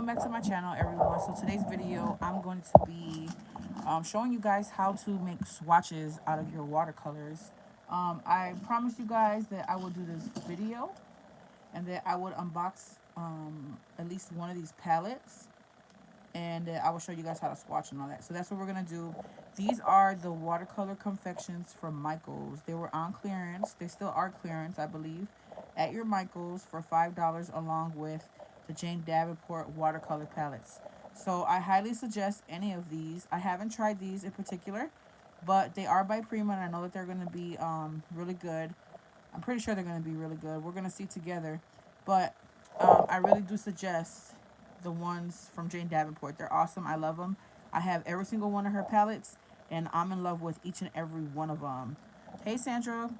welcome back to my channel, everyone. So today's video, I'm going to be showing you guys how to make swatches out of your watercolors. I promised you guys that I would do this video and that I would unbox at least one of these palettes, and I will show you guys how to swatch and all that. So that's what we're gonna do. These are the watercolor confections from Michaels. They were on clearance. They still are clearance, I believe, at your Michaels for $5, along with the Jane Davenport watercolor palettes. So I highly suggest any of these. I haven't tried these in particular, but they are by Prima, and I know that they're gonna be really good. I'm pretty sure they're gonna be really good. We're gonna see together, but I really do suggest the ones from Jane Davenport. They're awesome. I love them. I have every single one of her palettes, and I'm in love with each and every one of them. Hey, Sandra.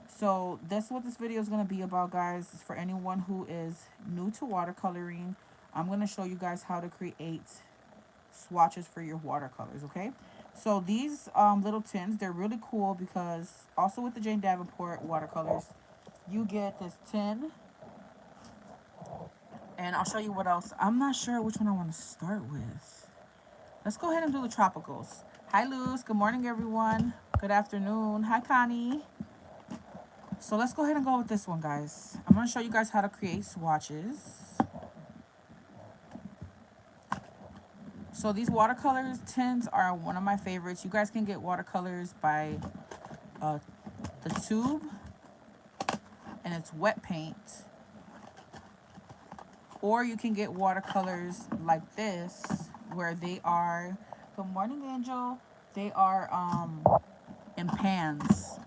So that's what this video is going to be about, guys. For anyone who is new to watercoloring, I'm going to show you guys how to create swatches for your watercolors, okay? So these little tins, they're really cool because also with the Jane Davenport watercolors, you get this tin. And I'll show you what else. I'm not sure which one I want to start with. Let's go ahead and do the tropicals. Hi, Luz. Good morning, everyone. Good afternoon. Hi, Connie. So let's go ahead and go with this one, guys. I'm going to show you guys how to create swatches. So these watercolors tins are one of my favorites. You guys can get watercolors by the tube, and it's wet paint. Or you can get watercolors like this, where they are, good morning, Angel. They are in pans.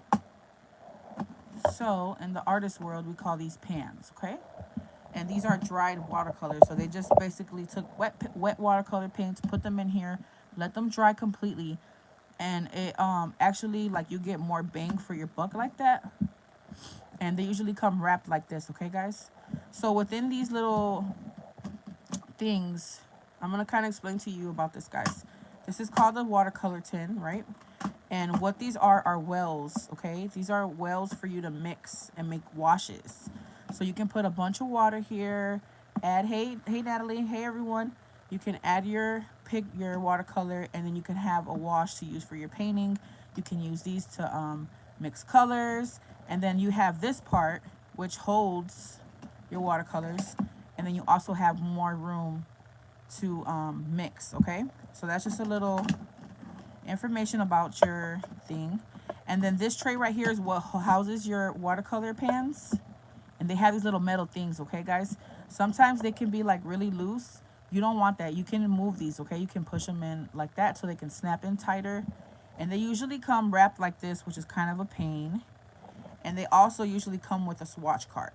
So in the artist world, we call these pans, okay? And these are dried watercolors. So they just basically took wet watercolor paints, put them in here, let them dry completely. And it actually, like, you get more bang for your buck like that. And they usually come wrapped like this, okay, guys? So within these little things, I'm going to kind of explain to you about this, guys. This is called the watercolor tin, right? And what these are wells, okay? These are wells for you to mix and make washes. So you can put a bunch of water here, add, hey Natalie, hey everyone. You can add your watercolor, and then you can have a wash to use for your painting. You can use these to mix colors. And then you have this part, which holds your watercolors, and then you also have more room to mix, okay? So that's just a little information about your thing. And then this tray right here is what houses your watercolor pans, and they have these little metal things, okay, guys? Sometimes they can be like really loose. You don't want that. You can move these, okay? You can push them in like that so they can snap in tighter. And they usually come wrapped like this, which is kind of a pain. And they also usually come with a swatch card,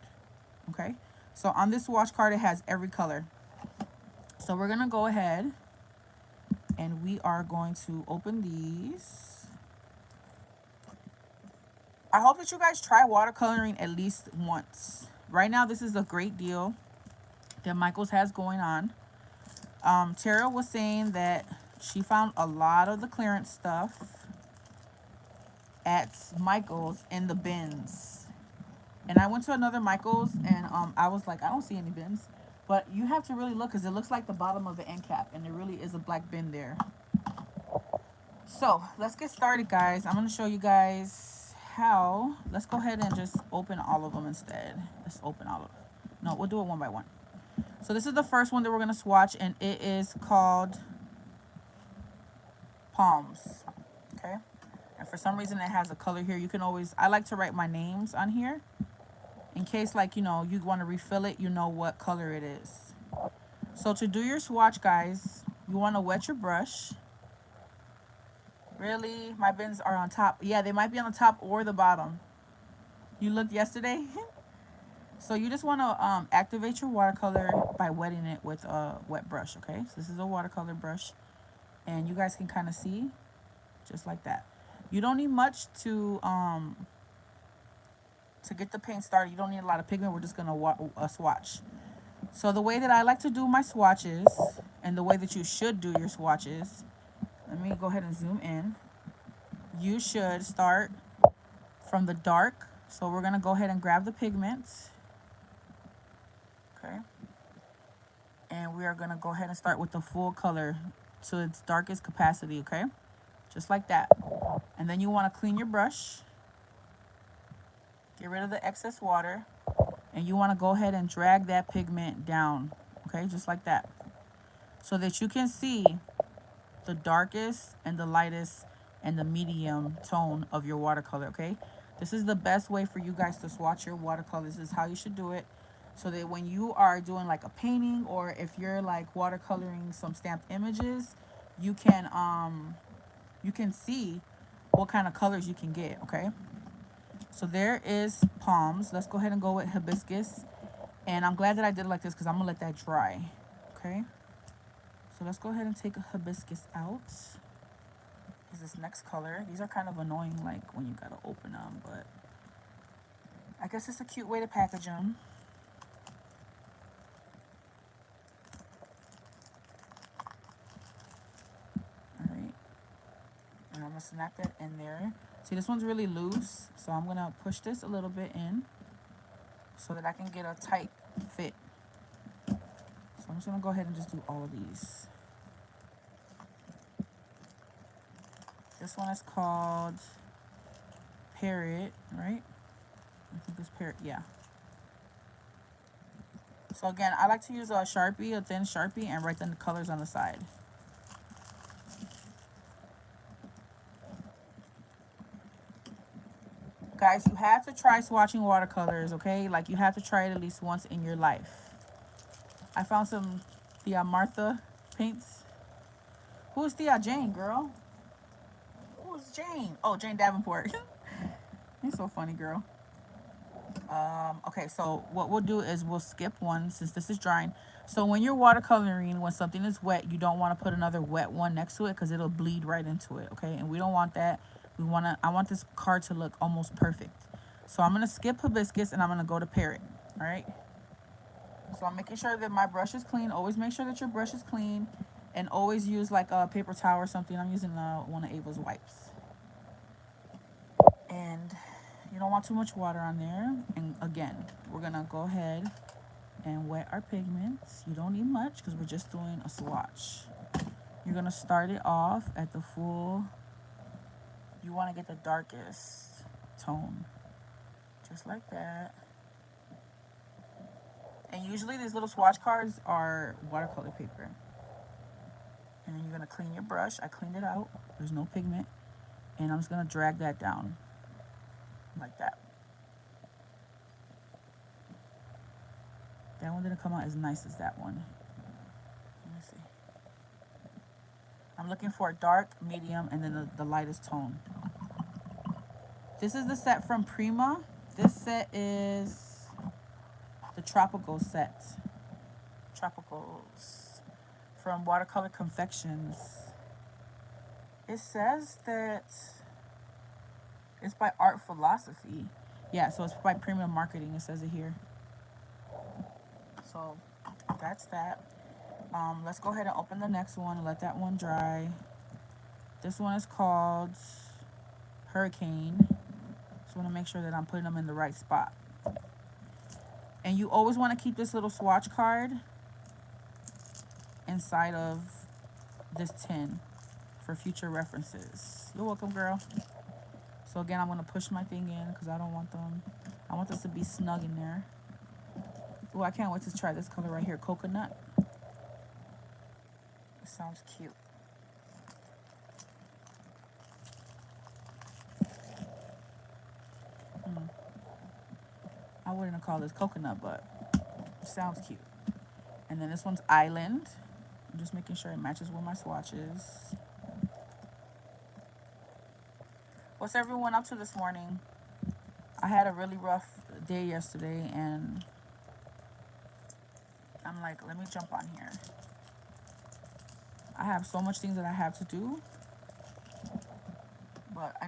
okay? So on this swatch card, it has every color. So we're gonna go ahead and we are going to open these. I hope that you guys try watercoloring at least once. Right now, this is a great deal that Michaels has going on. Tara was saying that she found a lot of the clearance stuff at Michaels in the bins. And I went to another Michaels, and I was like, I don't see any bins. But you have to really look, because it looks like the bottom of the end cap, and there really is a black bin there. So let's get started, guys. I'm going to show you guys how. Let's go ahead and just open all of them instead. Let's open all of them. No, we'll do it one by one. So this is the first one that we're going to swatch, and it is called Palms. Okay. And for some reason, it has a color here. You can always, I like to write my names on here, in case, like, you know, you want to refill it, you know what color it is. So to do your swatch, guys, you want to wet your brush. Really? My bins are on top. Yeah, they might be on the top or the bottom. You looked yesterday? So you just want to activate your watercolor by wetting it with a wet brush, okay? So this is a watercolor brush, and you guys can kind of see, just like that. You don't need much to get the paint started. You don't need a lot of pigment. We're just going to swatch. So the way that I like to do my swatches, and the way that you should do your swatches, let me go ahead and zoom in. You should start from the dark. So we're going to go ahead and grab the pigment. Okay. And we are going to go ahead and start with the full color to its darkest capacity, okay? Just like that. And then you want to clean your brush. Get rid of the excess water. And you want to go ahead and drag that pigment down, okay? Just like that. So that you can see the darkest and the lightest and the medium tone of your watercolor, okay? This is the best way for you guys to swatch your watercolors. This is how you should do it. So that when you are doing like a painting, or if you're like watercoloring some stamped images, you can see what kind of colors you can get, okay? So there is palms. Let's go ahead and go with hibiscus. And I'm glad that I did it like this because I'm gonna let that dry, okay? So let's go ahead and take a hibiscus out. Is this next color. These are kind of annoying, like when you gotta open them, but I guess it's a cute way to package them. I'm gonna snap that in there. See, this one's really loose, so I'm gonna push this a little bit in so that I can get a tight fit. So I'm just gonna go ahead and just do all of these. This one is called Parrot, right? I think it's Parrot, yeah. So again, I like to use a Sharpie, a thin Sharpie, and write the colors on the side. Guys, you have to try swatching watercolors, okay? Like, you have to try it at least once in your life. I found some Thea Martha paints. Who is Thea? Jane, girl. Who is Jane? Oh, Jane Davenport. You're so funny, girl. Okay, so what we'll do is we'll skip one since this is drying. So when you're watercoloring, when something is wet, you don't want to put another wet one next to it because it'll bleed right into it, okay? And we don't want that. I want this card to look almost perfect. So I'm going to skip hibiscus and I'm going to go to Parrot, all right? So I'm making sure that my brush is clean. Always make sure that your brush is clean, and always use like a paper towel or something. I'm using one of Ava's wipes. And you don't want too much water on there. And again, we're going to go ahead and wet our pigments. You don't need much because we're just doing a swatch. You're going to start it off at the full. You want to get the darkest tone, just like that. And usually these little swatch cards are watercolor paper. And then you're going to clean your brush. I cleaned it out. There's no pigment. And I'm just going to drag that down like that. That one didn't come out as nice as that one. Let me see. I'm looking for a dark, medium, and then the lightest tone. This is the set from Prima. This set is the Tropical set. Tropicals from Watercolor Confections. It says that it's by Art Philosophy. Yeah, so it's by Prima Marketing. It says it here. So that's that. Let's go ahead and open the next one and let that one dry. This one is called Hurricane. Just want to make sure that I'm putting them in the right spot. And you always want to keep this little swatch card inside of this tin for future references. You're welcome, girl. So again, I'm going to push my thing in because I want this to be snug in there. Oh, I can't wait to try this color right here, Coconut. It sounds cute. I wouldn't call this coconut, but it sounds cute. And then this one's Island. I'm just making sure it matches with my swatches. What's everyone up to this morning? I had a really rough day yesterday, and I'm like, let me jump on here. I have so much things that I have to do, but I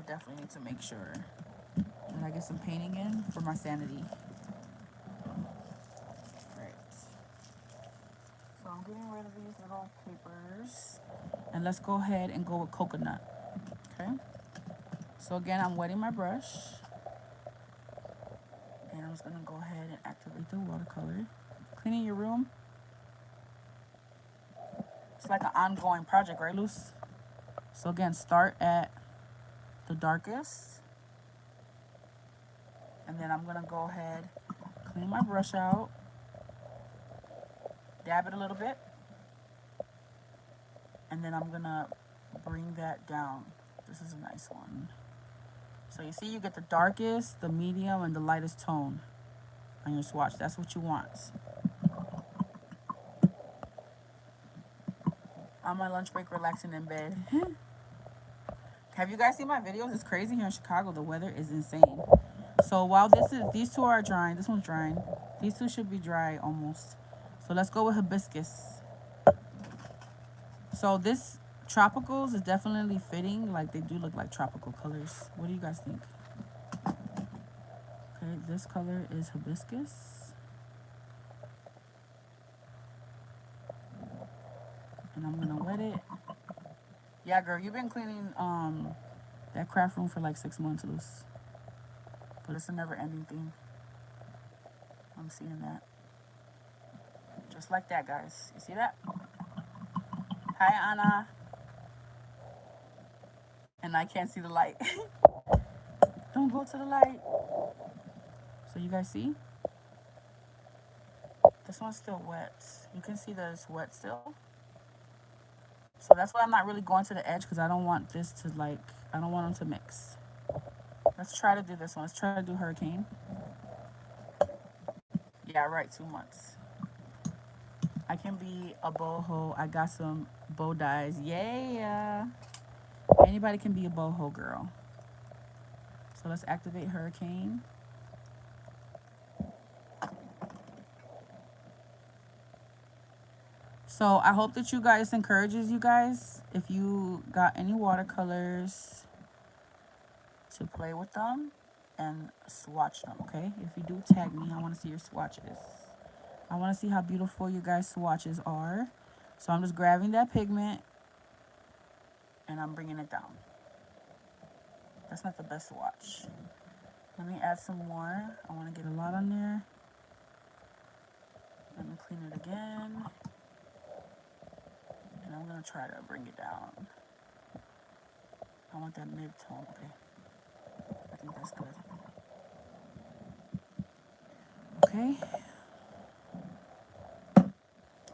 definitely need to make sure that I get some painting in for my sanity. Right. So I'm getting rid of these little papers, and let's go ahead and go with Coconut. Okay. So again, I'm wetting my brush, and I'm just gonna go ahead and activate the watercolor. Cleaning your room. It's like an ongoing project, right, Luce? So again, start at the darkest. And then I'm going to go ahead, clean my brush out. Dab it a little bit. And then I'm going to bring that down. This is a nice one. So you see you get the darkest, the medium, and the lightest tone on your swatch. That's what you want. On my lunch break, relaxing in bed. Have you guys seen my videos? It's crazy here in Chicago. The weather is insane. So while these two are drying, this one's drying. These two should be dry almost. So let's go with Hibiscus. So this Tropicals is definitely fitting. Like, they do look like tropical colors. What do you guys think? Okay, this color is Hibiscus. And I'm gonna wet it. Yeah, girl, you've been cleaning that craft room for like 6 months, Luce. But it's a never-ending thing. I'm seeing that. Just like that, guys. You see that? Hi, Anna. And I can't see the light. Don't go to the light. So you guys see? This one's still wet. You can see that it's wet still. So that's why I'm not really going to the edge, because I don't want this to like, I don't want them to mix. Let's try to do this one. Let's try to do Hurricane. Yeah, right, 2 months. I can be a boho. I got some bow dyes. Yeah. Anybody can be a boho girl. So let's activate Hurricane. So I hope that you guys encourages you guys. If you got any watercolors, to play with them and swatch them, okay? If you do, tag me. I want to see your swatches. I want to see how beautiful you guys' swatches are. So I'm just grabbing that pigment and I'm bringing it down. That's not the best swatch. Let me add some more. I want to get a lot on there. Let me clean it again. And I'm going to try to bring it down. I want that mid-tone, okay? I think that's good. Okay.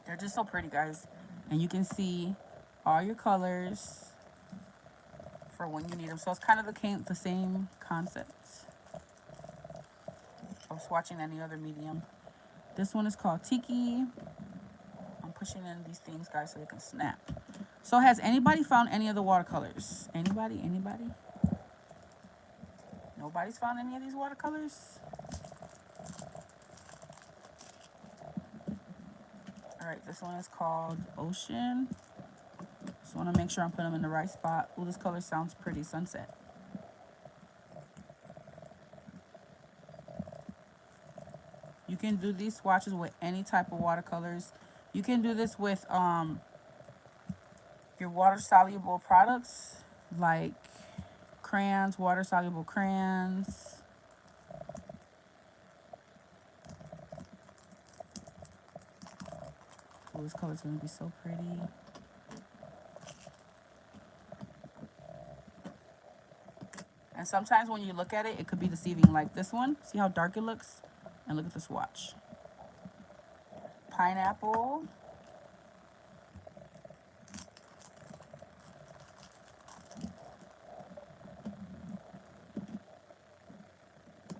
They're just so pretty, guys. And you can see all your colors for when you need them. So it's kind of the same concept of swatching any other medium. This one is called Tiki. I'm pushing in these things, guys, so they can snap. So has anybody found any of the watercolors? Anybody? Nobody's found any of these watercolors? All right, this one is called Ocean. Just want to make sure I'm putting them in the right spot. Oh, this color sounds pretty. Sunset. You can do these swatches with any type of watercolors. You can do this with your water-soluble products, like crayons, water-soluble crayons. Oh, this color's going to be so pretty. And sometimes when you look at it, it could be deceiving. Like this one, see how dark it looks? And look at the swatch. Pineapple.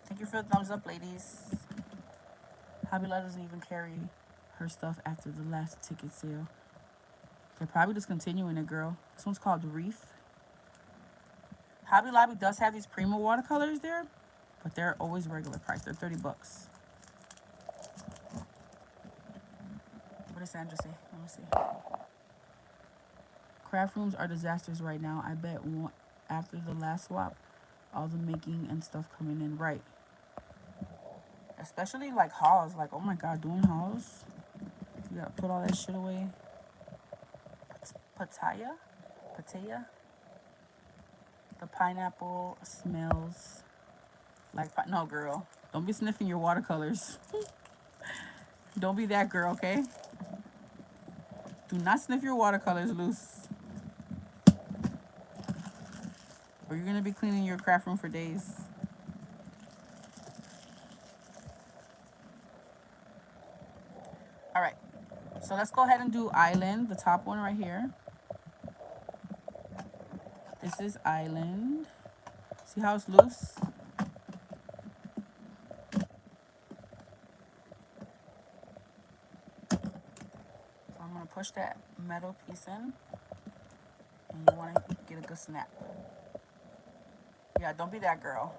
Thank you for the thumbs up, ladies. Hobby Lobby doesn't even carry her stuff after the last ticket sale. They're probably discontinuing it, girl. This one's called Reef. Hobby Lobby does have these Primo watercolors there, but they're always regular price. They're 30 bucks. What does Sandra say? Let me see. Craft rooms are disasters right now. I bet after the last swap, all the making and stuff coming in, right? Especially like hauls. Like, oh my God, doing hauls. You gotta put all that shit away. Pataya? The pineapple smells like, no girl, don't be sniffing your watercolors. Don't be that girl, okay? Do not sniff your watercolors loose, or you're gonna be cleaning your craft room for days. All right, so let's go ahead and do Island, the top one right here. This is Island. See how it's loose? So I'm gonna push that metal piece in, and you wanna get a good snap. Yeah, don't be that girl.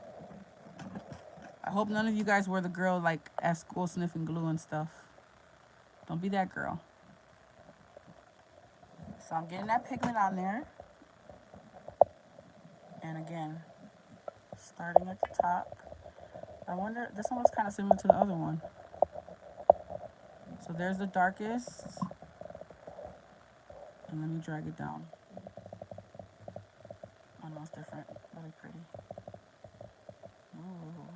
I hope none of you guys were the girl like at school sniffing glue and stuff. Don't be that girl. So I'm getting that pigment on there. And again, starting at the top. I wonder, this one looks kind of similar to the other one. So there's the darkest. And let me drag it down. Oh no, it's different. Really pretty. Ooh.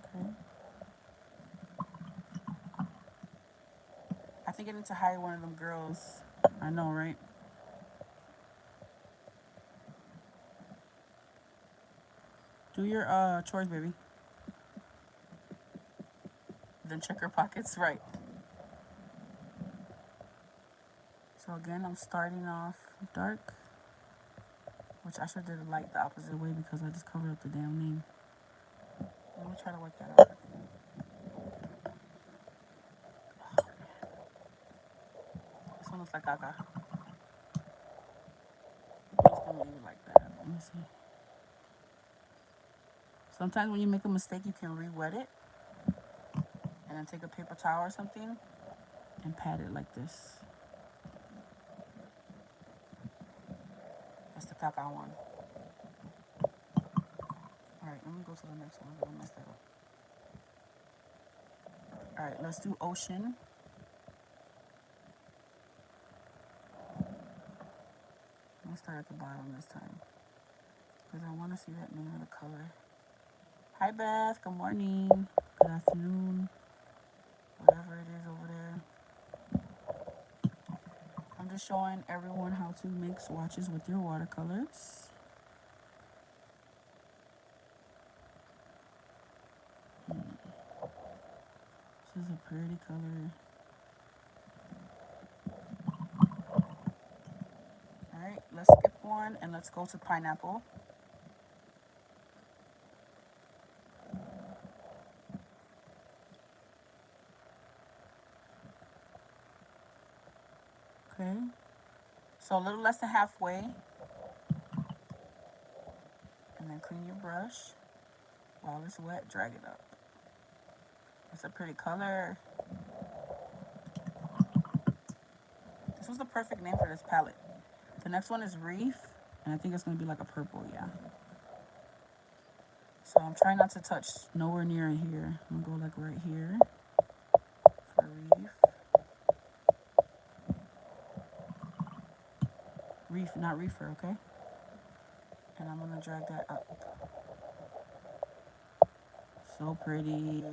Okay. I think I need to hire one of them girls. I know, right? Do your chores, baby. Then check your pockets, right? So again, I'm starting off dark, which I should have did light the opposite way because I just covered up the damn name. Let me try to work that out. This one looks like Gaga. I'm just gonna leave it like that. Let me see. Sometimes when you make a mistake, you can re-wet it and then take a paper towel or something and pat it like this. That's the Gaga one. Alright, let me go to the next one. I messed that up. Alright, let's do Ocean. I'm gonna start at the bottom this time because I want to see that name of the color. Hi Beth, good morning, good afternoon, whatever it is over there. I'm just showing everyone how to make swatches with your watercolors. This is a pretty color. Alright, let's skip one and let's go to Pineapple. Okay, so a little less than halfway. And then clean your brush. While it's wet, drag it up. It's a pretty color. This was the perfect name for this palette. The next one is Reef, and I think it's going to be like a purple, yeah. So I'm trying not to touch nowhere near here. I'm going to go like right here for Reef. Reef, not reefer, okay? And I'm going to drag that up. So pretty.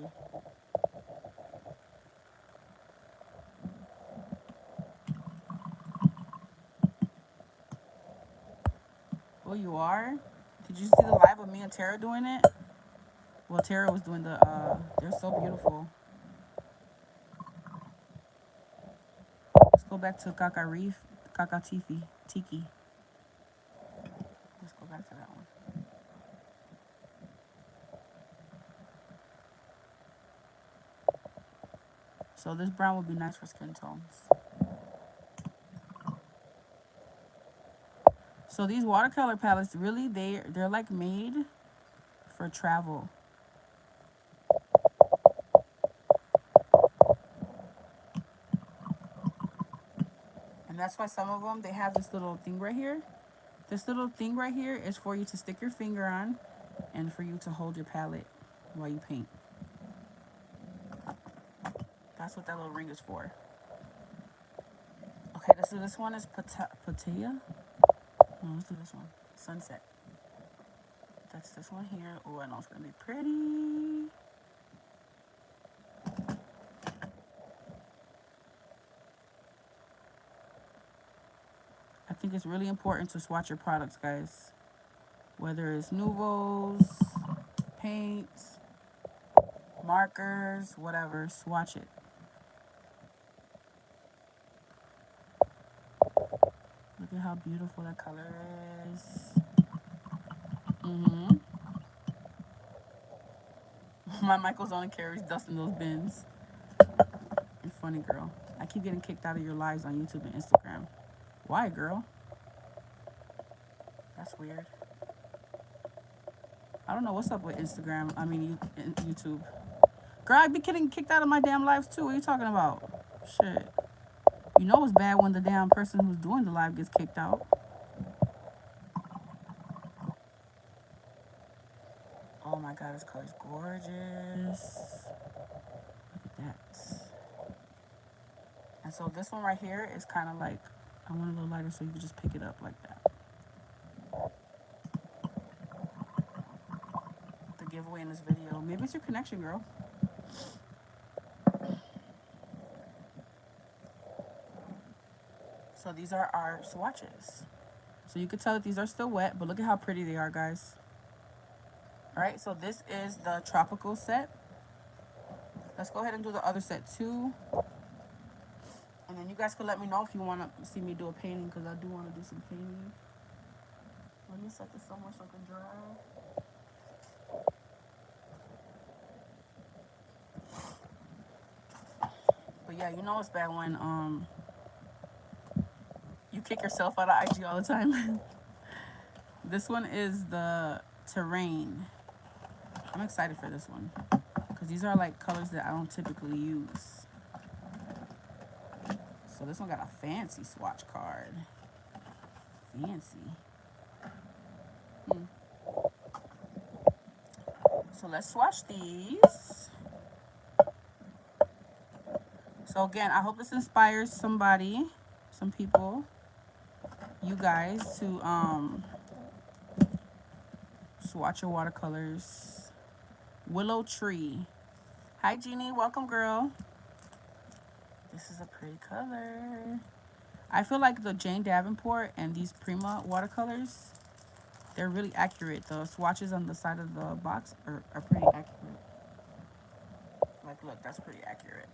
Oh, you are? Did you see the live of me and Tara doing it? Well, Tara was doing the, they're so beautiful. Let's go back to Kaka Reef, Kaka Tiki. Let's go back to that one. So this brown would be nice for skin tones. So these watercolor palettes, really, they're like made for travel. And that's why some of them, they have this little thing right here. This little thing right here is for you to stick your finger on and for you to hold your palette while you paint. That's what that little ring is for. Okay, so this one is Pattaya. No, let's do this one. Sunset. That's this one here. Oh, I know it's going to be pretty. think it's really important to swatch your products, guys. Whether it's Nouveaux, paints, markers, whatever, swatch it. Look at how beautiful that color is. My Michael's only carries dust in those bins. You're funny, girl. I keep getting kicked out of your lives on YouTube and Instagram. Why, girl? That's weird. I don't know what's up with Instagram. I mean, YouTube. Girl, I be getting kicked out of my damn lives too. What are you talking about? Shit. You know it's bad when the damn person who's doing the live gets kicked out. Oh my god, this color's gorgeous. Look at that. And so this one right here is kind of like, I want a little lighter so you can just pick it up like that. The giveaway in this video. Maybe it's your connection, girl. So these are our swatches. So you can tell that these are still wet, but look at how pretty they are, guys. All right, so this is the tropical set. Let's go ahead and do the other set too. And then you guys can let me know if you want to see me do a painting, because I do want to do some painting. Let me set this somewhere so it can dry. But yeah, you know it's bad when you kick yourself out of IG all the time. This one is the terrain. I'm excited for this one because these are like colors that I don't typically use. So this one got a fancy swatch card. Fancy. So let's swatch these. So again, I hope this inspires somebody, some people, you guys, to swatch your watercolors. Willow Tree. Hi, Jeannie. Welcome, girl. This is a pretty color. I feel like the Jane Davenport and these Prima watercolors, they're really accurate. The swatches on the side of the box are pretty accurate. Like, look, that's pretty accurate.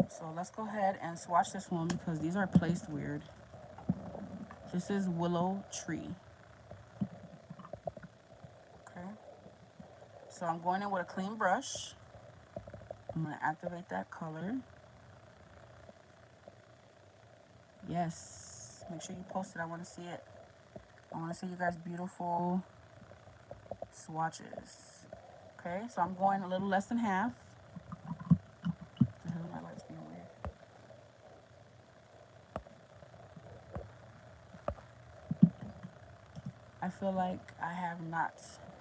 So let's go ahead and swatch this one because these are placed weird. This is Willow Tree. Okay. So I'm going in with a clean brush. I'm going to activate that color. Yes. Make sure you post it. I want to see it. I want to see you guys' beautiful swatches. Okay, so I'm going a little less than half. The hell, my light's being weird. I feel like I have not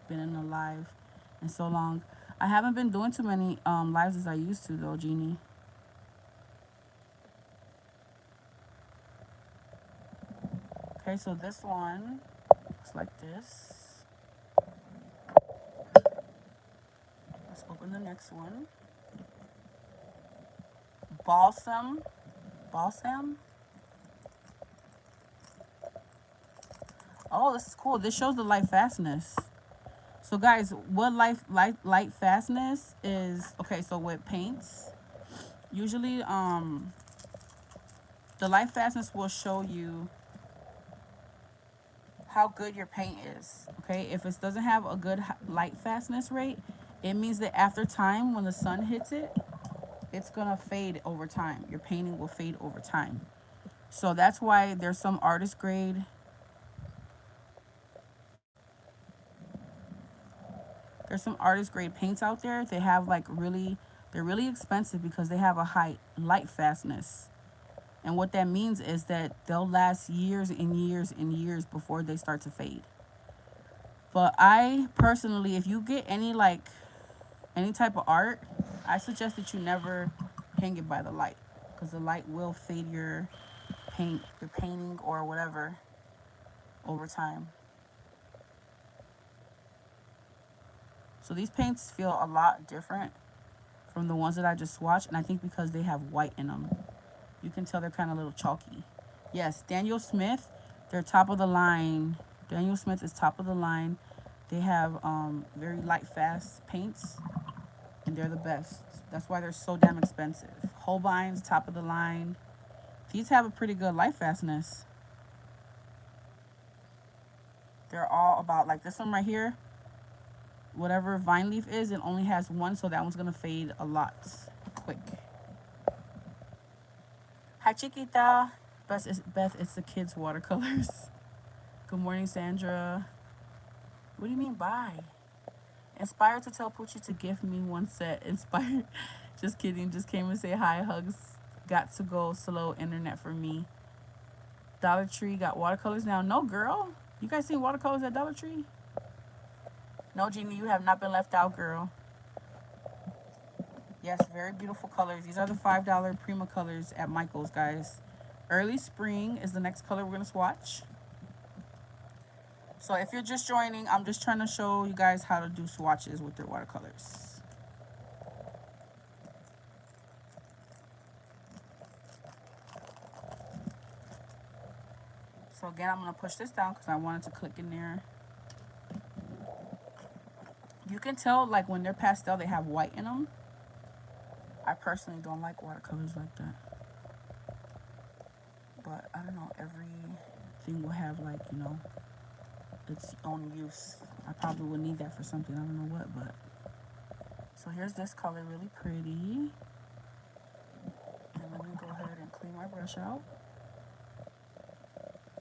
been in a live in so long. I haven't been doing too many lives as I used to though, Jeannie. Okay, so this one looks like this. Let's open the next one. Balsam. Oh, this is cool. This shows the light fastness. So guys, what light fastness is, okay, so with paints, usually the light fastness will show you how good your paint is. Okay, if it doesn't have a good light fastness rate, it means that after time, when the sun hits it, it's gonna fade over time. Your painting will fade over time. So that's why there's some artist grade. There's some artist grade paints out there. They have like they're really expensive because they have a high light fastness. And what that means is that they'll last years and years and years before they start to fade. But I personally, if you get any type of art, I suggest that you never hang it by the light, because the light will fade your painting or whatever over time. So these paints feel a lot different from the ones that I just swatched, and I think because they have white in them. You can tell they're kind of a little chalky. Yes, Daniel Smith, they're top of the line. Daniel Smith is top of the line. They have very light, fast paints, and they're the best. That's why they're so damn expensive. Holbein's top of the line. These have a pretty good light fastness. They're all about, like this one right here, whatever vine leaf is, it only has one, so that one's gonna fade a lot quick. Hi, Chiquita. Beth, it's the kids' watercolors. Good morning, Sandra. What do you mean, bye? Inspired to tell Poochie to give me one set. Inspired. Just kidding. Just came and say hi. Hugs. Got to go. Slow internet for me. Dollar Tree got watercolors now. No, girl. You guys seen watercolors at Dollar Tree? No, Jeannie, you have not been left out, girl. Yes, very beautiful colors. These are the $5 Prima colors at Michael's, guys. Early Spring is the next color we're going to swatch. So if you're just joining, I'm just trying to show you guys how to do swatches with your watercolors. So again, I'm going to push this down because I wanted to click in there. You can tell, like, when they're pastel, they have white in them. I personally don't like watercolors like that. But I don't know, everything will have, like, you know, its own use. I probably would need that for something, I don't know what, but. So here's this color, really pretty. And let me go ahead and clean my brush out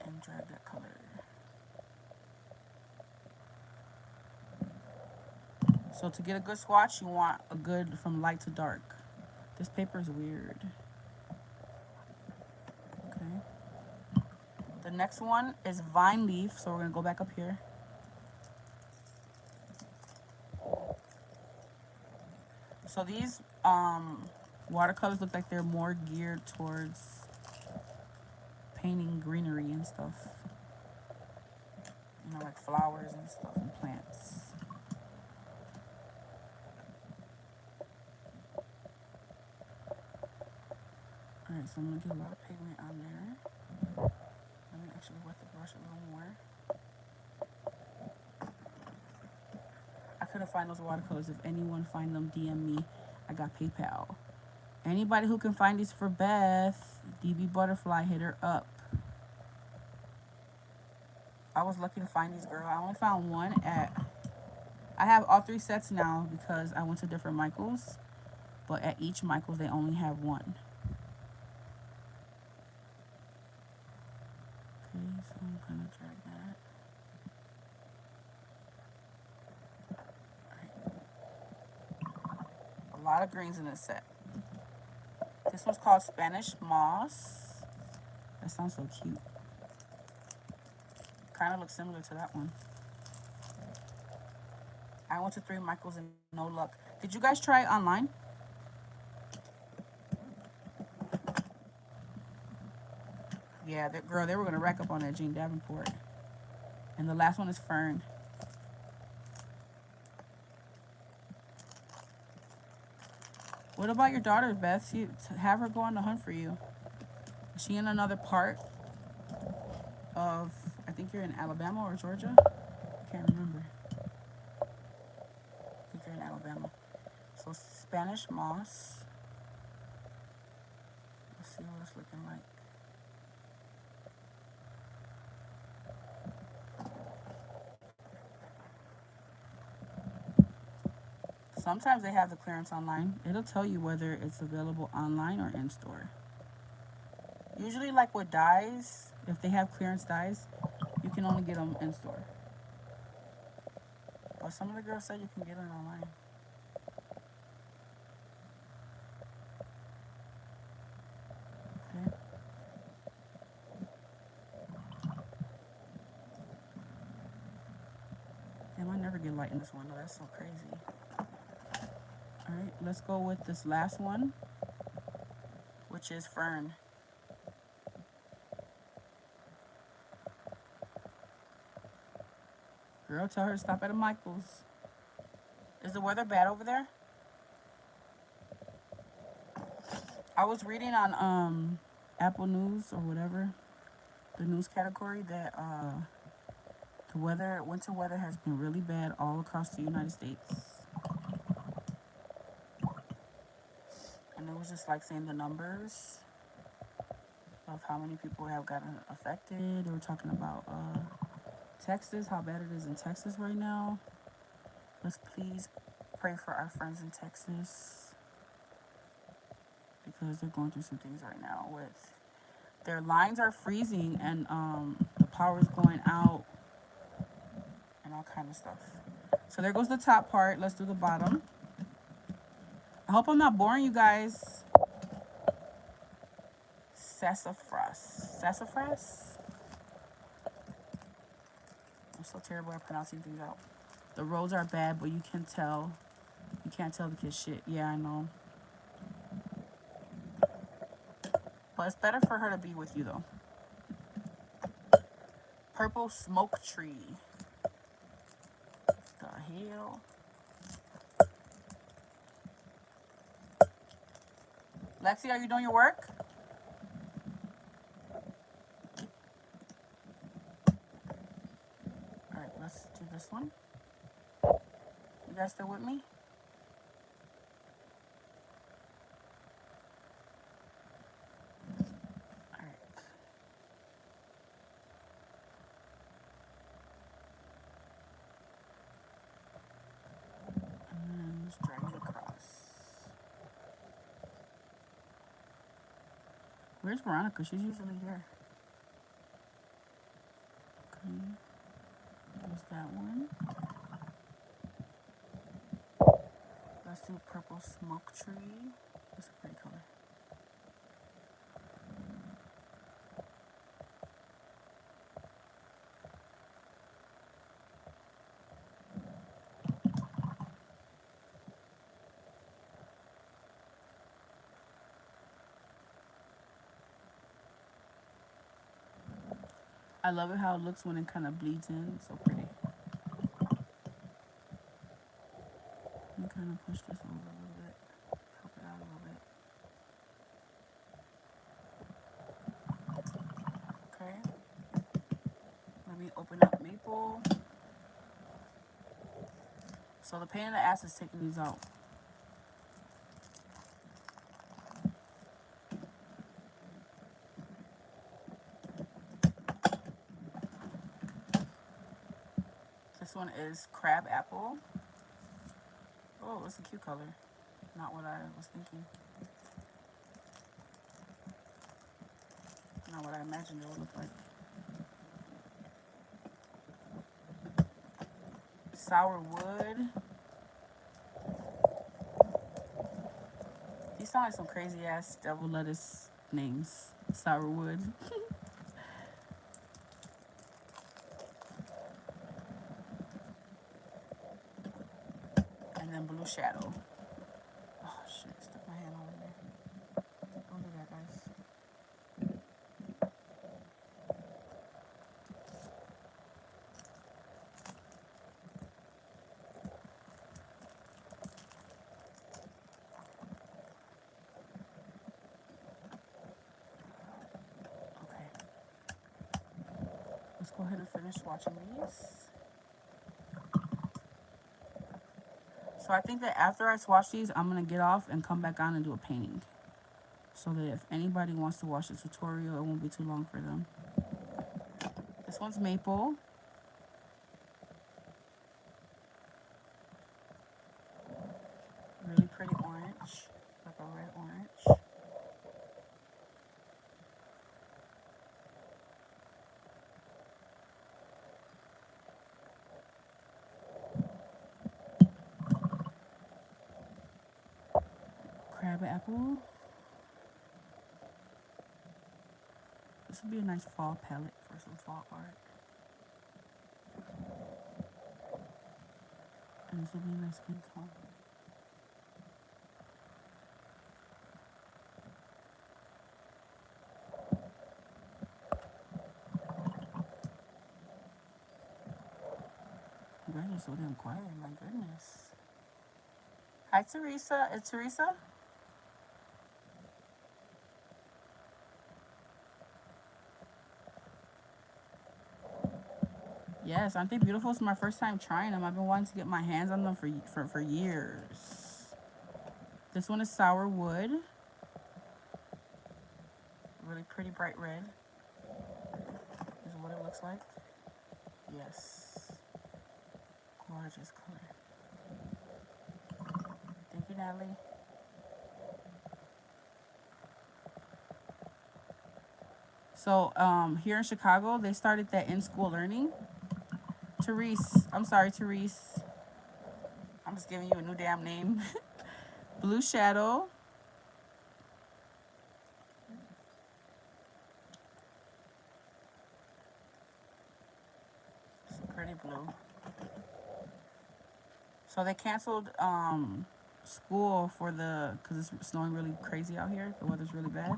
and drag that color. So to get a good swatch, you want a good from light to dark. This paper is weird. Okay. The next one is Vine Leaf, so we're gonna go back up here. So these watercolors look like they're more geared towards painting greenery and stuff. You know, like flowers and stuff and plants. Alright, so I'm going to get a lot of pigment on there. Let me actually wet the brush a little more. I couldn't find those watercolors. If anyone find them, DM me. I got PayPal. Anybody who can find these for Beth, DB Butterfly, hit her up. I was lucky to find these, girl. I only found one at... I have all 3 sets now because I went to different Michaels. But at each Michaels, they only have one. So I'm gonna drag that. Right. A lot of greens in this set. This one's called Spanish Moss. That sounds so cute. Kind of looks similar to that one. I went to 3 Michaels and no luck. Did you guys try it online? Yeah, girl, they were going to rack up on that Jean Davenport. And the last one is Fern. What about your daughter, Beth? Have her go on the hunt for you. Is she in another part of, I think you're in Alabama or Georgia? I can't remember. I think you're in Alabama. So Spanish Moss. Let's see what it's looking like. Sometimes they have the clearance online. It'll tell you whether it's available online or in store. Usually, like with dyes, if they have clearance dyes, you can only get them in store. But some of the girls said you can get it online. Okay. Damn, I never get light in this one. No, that's so crazy. Alright, let's go with this last one, which is Fern. Girl, tell her to stop at a Michael's. Is the weather bad over there? I was reading on Apple News or whatever, the news category, that the winter weather has been really bad all across the United States. And it was just like saying the numbers of how many people have gotten affected. They were talking about Texas, how bad it is in Texas right now. Let's please pray for our friends in Texas, because they're going through some things right now with their lines are freezing, and the power's going out and all kind of stuff. So there goes the top part. Let's do the bottom. I hope I'm not boring you guys. Sassafras. Sassafras? I'm so terrible at pronouncing things out. The roads are bad, but you can tell. You can't tell the kids shit. Yeah, I know. But it's better for her to be with you, though. Purple smoke tree. The hell? Lexi, are you doing your work? Alright, let's do this one. You guys still with me? Alright. And then just drag it across. Where's Veronica? She's usually here. Okay. There's that one. Let's do purple smoke tree. That's a pretty color. I love it how it looks when it kind of bleeds in. It's so pretty. Let me kind of push this over a little bit. Help it out a little bit. Okay. Let me open up maple. So the pain in the ass is taking these out. This one is crab apple. Oh, it's a cute color. Not what I was thinking. Not what I imagined it would look like. Sour wood. These sound like some crazy ass devil lettuce names. Sour wood. And then blue shadow. Oh shit, stuck my hand over there. Don't do that, guys. Let's go ahead and finish swatching these. So I think that after I swatch these, I'm going to get off and come back on and do a painting. So that if anybody wants to watch the tutorial, it won't be too long for them. This one's maple. Really pretty orange, like a red orange. Crab apple. This would be a nice fall palette for some fall art. And this would be a nice skin tone. You guys are so damn quiet, my goodness. Hi, Teresa. It's Teresa? Yes, aren't they beautiful? It's my first time trying them. I've been wanting to get my hands on them for years. This one is sour wood. Really pretty bright red. This is what it looks like. Yes. Gorgeous color. Thank you, Natalie. So here in Chicago, they started that in-school learning. Therese, I'm sorry, Therese. I'm just giving you a new damn name. Blue Shadow. It's pretty blue. So they canceled school for because it's snowing really crazy out here. The weather's really bad.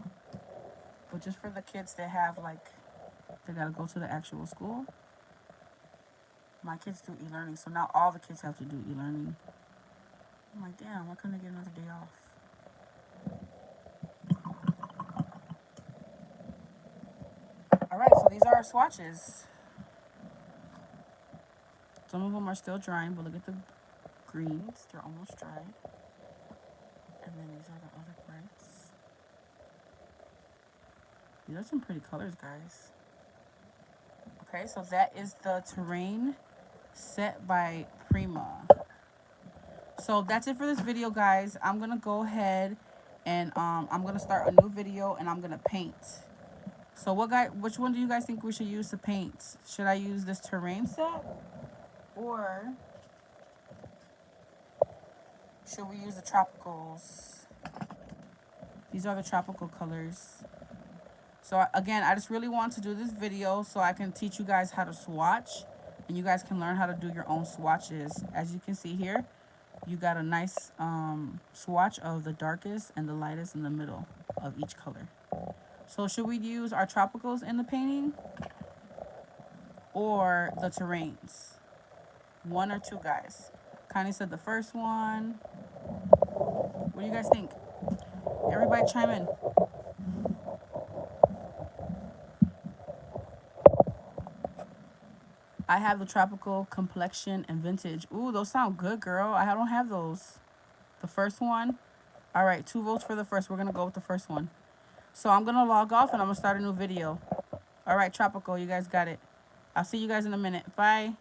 But just for the kids that have they gotta go to the actual school. My kids do e-learning, so now all the kids have to do e-learning. I'm like, damn, why couldn't I get another day off? Alright, so these are our swatches. Some of them are still drying, but look at the greens. They're almost dry. And then these are the other brights. These are some pretty colors, guys. Okay, so that is the terrain set by Prima. So that's it for this video, guys. I'm gonna go ahead and I'm gonna start a new video and I'm gonna paint. So which one do you guys think we should use to paint? Should I use this terrain set, or should we use the tropicals? These are the tropical colors. So again, I just really want to do this video so I can teach you guys how to swatch, and you guys can learn how to do your own swatches. As you can see here, you got a nice swatch of the darkest and the lightest in the middle of each color. So should we use our tropicals in the painting or the terrains? One or two, guys. Connie said the first one. What do you guys think? Everybody chime in. I have the tropical, complexion, and vintage. Ooh, those sound good, girl. I don't have those. The first one. All right, 2 votes for the first. We're going to go with the first one. So I'm going to log off and I'm going to start a new video. All right, tropical, you guys got it. I'll see you guys in a minute. Bye.